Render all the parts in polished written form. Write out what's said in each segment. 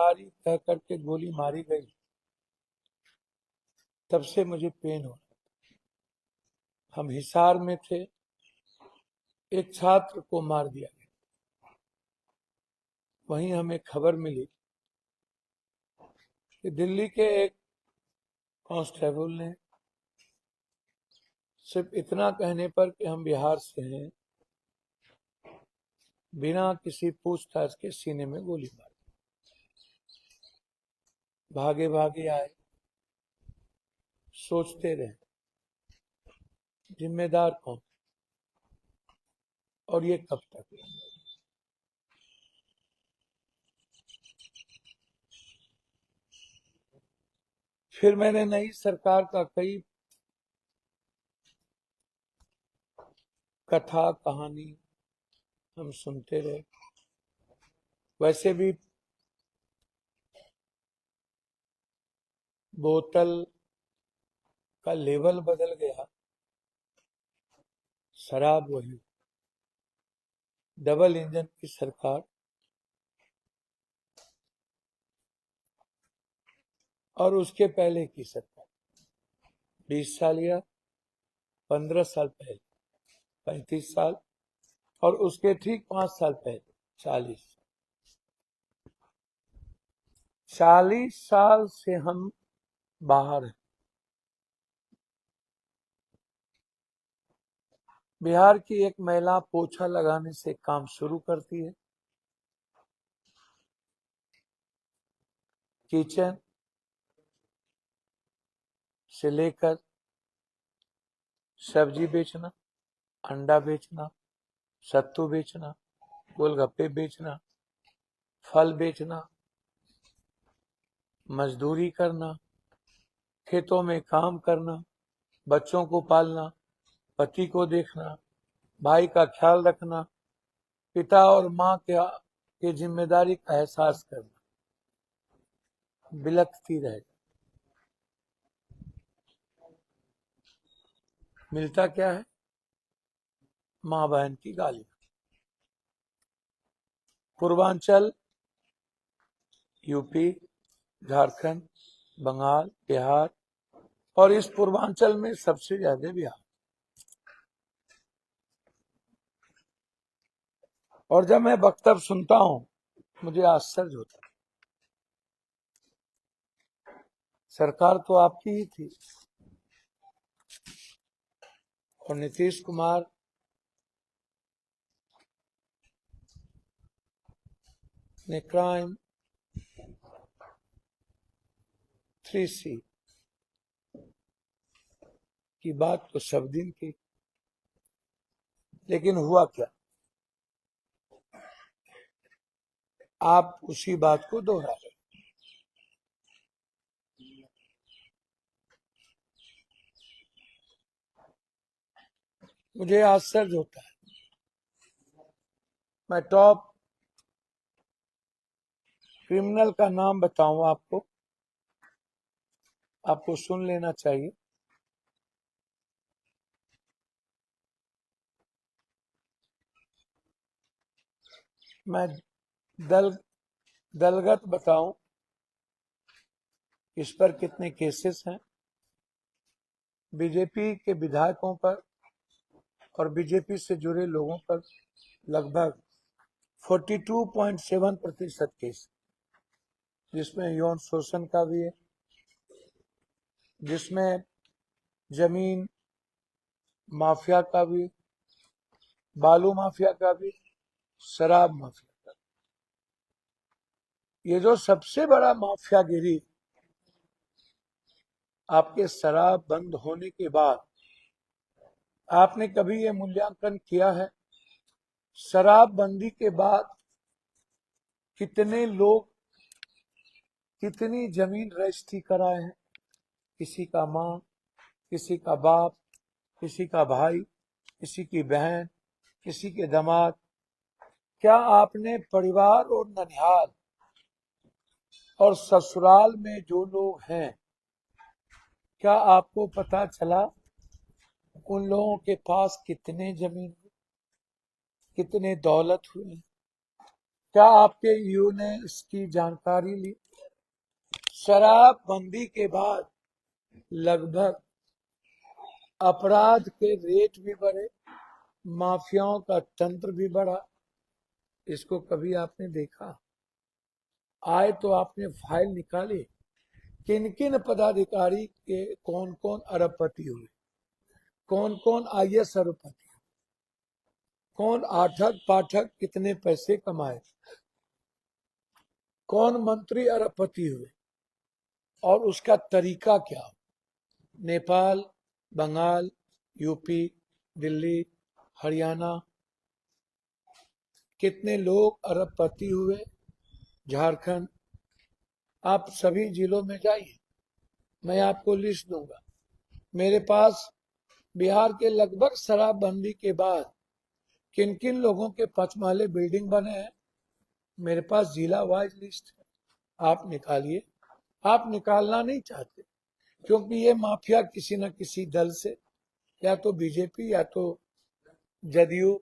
जिम्मेदारी कह करके गोली मारी गई, तब से मुझे पेन हो रहा। हम हिसार में थे, एक छात्र को मार दिया गया। वहीं हमें खबर मिली कि दिल्ली के एक कांस्टेबल ने सिर्फ इतना कहने पर कि हम बिहार से हैं, बिना किसी पूछताछ के सीने में गोली मार दी। भागे भागे आए, सोचते रहे जिम्मेदार कौन और ये कब तक। फिर मैंने नई सरकार का कई कथा कहानी हम सुनते रहे। वैसे भी बोतल का लेवल बदल गया, शराब वही। डबल इंजन की सरकार और उसके पहले की सरकार 20 साल या 15 साल पहले 35 साल, और उसके ठीक 5 साल पहले 40 साल से हम बाहर हैं। बिहार की एक महिला पोछा लगाने से काम शुरू करती है, किचन से लेकर सब्जी बेचना, अंडा बेचना, सत्तू बेचना, गोलगप्पे बेचना, फल बेचना, मजदूरी करना, खेतों में काम करना, बच्चों को पालना, पति को देखना, भाई का ख्याल रखना, पिता और माँ के जिम्मेदारी का एहसास करना। बिलखती रह, मिलता क्या है? माँ बहन की गाली। पूर्वांचल, यूपी, झारखंड, बंगाल, बिहार, और इस पूर्वांचल में सबसे ज्यादा बिहार। और जब मैं वक्तव्य सुनता हूं, मुझे आश्चर्य होता है। सरकार तो आपकी ही थी, और नीतीश कुमार ने क्राइम 3C की बात तो सब दिन की, लेकिन हुआ क्या? आप उसी बात को दोहरा रहे। मुझे आश्चर्य होता है। मैं टॉप क्रिमिनल का नाम बताऊं आपको सुन लेना चाहिए। मैं दलगत बताऊं इस पर कितने केसेस हैं। बीजेपी के विधायकों पर और बीजेपी से जुड़े लोगों पर लगभग 42.7% केस, जिसमें यौन शोषण का भी है, जिसमें जमीन माफिया का भी, बालू माफिया का भी, शराब माफिया का भी। ये जो सबसे बड़ा माफियागिरी आपके शराब बंद होने के बाद, आपने कभी ये मूल्यांकन किया है शराब बंदी के बाद कितने लोग कितनी जमीन रजिस्ट्री कराए हैं? किसी का माँ, किसी का बाप, किसी का भाई, किसी की बहन, किसी के दामाद। क्या आपने परिवार और ननिहाल और ससुराल में जो लोग हैं, क्या आपको पता चला उन लोगों के पास कितने जमीन, कितने दौलत हुए? क्या आपके यू ने इसकी जानकारी ली? शराबबंदी के बाद लगभग अपराध के रेट भी बढ़े, माफियाओं का तंत्र भी बढ़ा। इसको कभी आपने देखा? आए तो आपने फाइल निकाली, किन किन पदाधिकारी के कौन कौन अरबपति हुए, कौन कौन आईएएस अरबपति, कौन आठक पाठक कितने पैसे कमाए, कौन मंत्री अरबपति हुए और उसका तरीका क्या? नेपाल, बंगाल, यूपी, दिल्ली, हरियाणा, कितने लोग अरबपति हुए, झारखंड। आप सभी जिलों में जाइए, मैं आपको लिस्ट दूंगा। मेरे पास बिहार के लगभग शराबबंदी के बाद किन किन लोगों के 5 माले बिल्डिंग बने हैं, मेरे पास जिला वाइज लिस्ट है। आप निकालिए। आप निकालना नहीं चाहते क्योंकि ये माफिया किसी न किसी दल से, या तो बीजेपी या तो जदयू,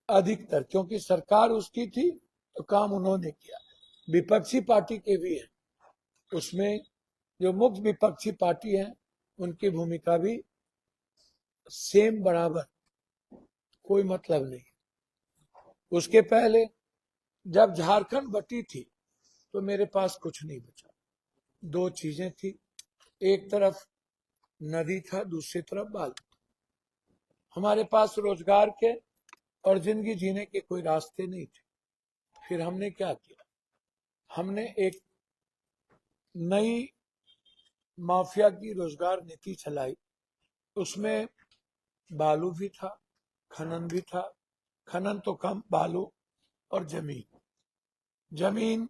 अधिकतर क्योंकि सरकार उसकी थी तो काम उन्होंने किया। विपक्षी पार्टी के भी है, उसमें जो मुख्य विपक्षी पार्टी है उनकी भूमिका भी सेम बराबर, कोई मतलब नहीं। उसके पहले जब झारखंड बटी थी तो मेरे पास कुछ नहीं बचा। 2 चीजें थी, एक तरफ नदी था, दूसरी तरफ बालू। हमारे पास रोजगार के और जिंदगी जीने के कोई रास्ते नहीं थे। फिर हमने क्या किया? हमने एक नई माफिया की रोजगार नीति चलाई। उसमें बालू भी था, खनन भी था, खनन तो कम, बालू और जमीन। जमीन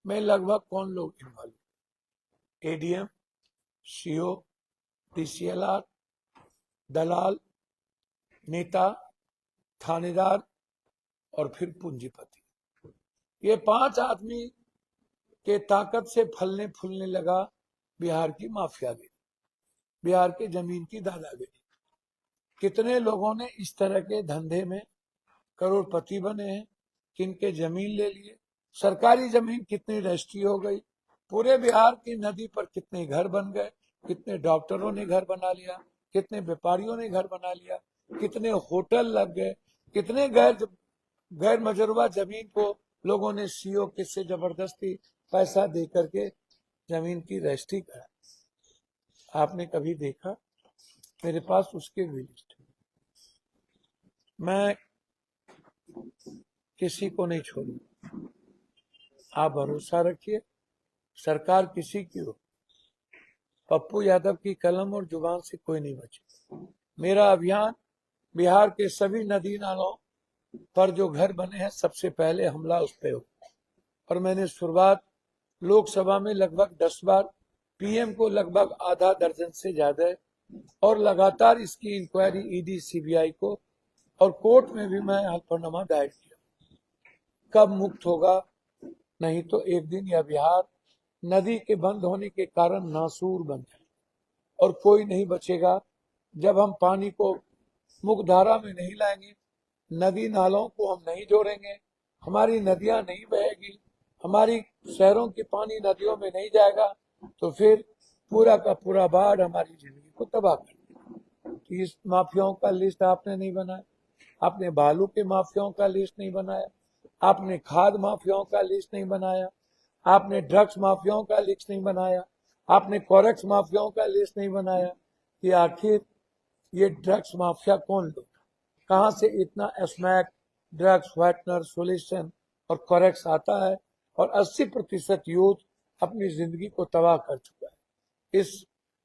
में लगभग कौन लोग इन्वॉल्व? एडीएम, सीओ, डीसीएलआर, दलाल, नेता, थानेदार और फिर पूंजीपति। ये 5 आदमी के ताकत से फलने फूलने लगा बिहार की माफियागिरी, बिहार के जमीन की दादागिरी। कितने लोगों ने इस तरह के धंधे में करोड़पति बने हैं, किनके जमीन ले लिए, सरकारी जमीन कितनी रजिस्ट्री हो गई, पूरे बिहार की नदी पर कितने घर बन गए, कितने डॉक्टरों ने घर बना लिया, कितने व्यापारियों ने घर बना लिया, कितने होटल लग गए, कितने गैर मजरूबा जमीन को लोगों ने सीओ के से जबरदस्ती पैसा दे करके जमीन की रजिस्ट्री करा। आपने कभी देखा? मेरे पास उसके भी लिस्ट। मैं किसी को नहीं छोड़ू, आप भरोसा रखिए, सरकार किसी की हो, पप्पू यादव की कलम और जुबान से कोई नहीं बचे। मेरा अभियान बिहार के सभी नदी नालों पर जो घर बने हैं सबसे पहले हमला उस पे हो। और मैंने शुरुआत लोकसभा में लगभग 10 बार, पीएम को लगभग आधा दर्जन से ज्यादा, और लगातार इसकी इंक्वायरी ईडी सीबीआई को, और कोर्ट में भी मैं हलफनामा दायर किया। कब मुक्त होगा? नहीं तो एक दिन यह बिहार नदी के बंद होने के कारण नासूर बन जाए और कोई नहीं बचेगा। जब हम पानी को मुख्यधारा में नहीं लाएंगे, नदी नालों को हम नहीं जोड़ेंगे, हमारी नदियां नहीं बहेगी, हमारी शहरों की पानी नदियों में नहीं जाएगा, तो फिर पूरा का पूरा बाढ़ हमारी जिंदगी को तबाह कर देगा। तो इस माफियाओं का लिस्ट आपने नहीं बनाया, आपने बालू के माफियाओं का लिस्ट नहीं बनाया, आपने खाद माफियाओं का लिस्ट नहीं बनाया, आपने ड्रग्स माफियाओं का लिस्ट नहीं बनाया, आपने कॉरेक्स माफियाओं का लिस्ट नहीं बनाया कि आखिर ये ड्रग्स माफिया कौन लोग, कहां से इतना स्मैक, ड्रग्स, व्हाइटनर, सोल्यूशन और कॉरेक्स आता है, और 80% यूथ अपनी जिंदगी को तबाह कर चुका है। इस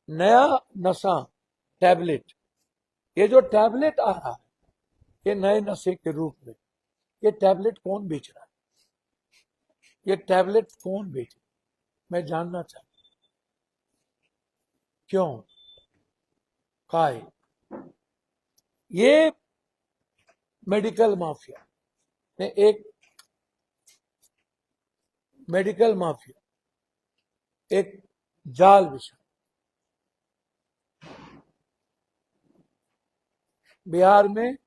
नया नशा टैबलेट, ये जो टैबलेट आ रहा है ये नए नशे के रूप में, ये टैबलेट कौन बेच रहा है? ये टैबलेट कौन बेच रहा है? मैं जानना चाहता हूं। क्यों? काय? ये मेडिकल माफिया ने एक मेडिकल माफिया एक जाल बिछा। बिहार में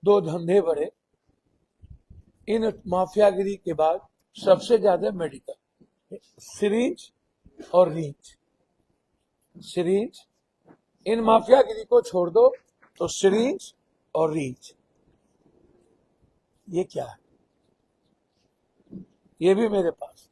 दो धंधे बढ़े, इन माफियागिरी के बाद सबसे ज्यादा मेडिकल, सिरिंज और रींच। सिरिंज, इन माफियागिरी को छोड़ दो तो सिरिंज और रींच, ये क्या है? ये भी मेरे पास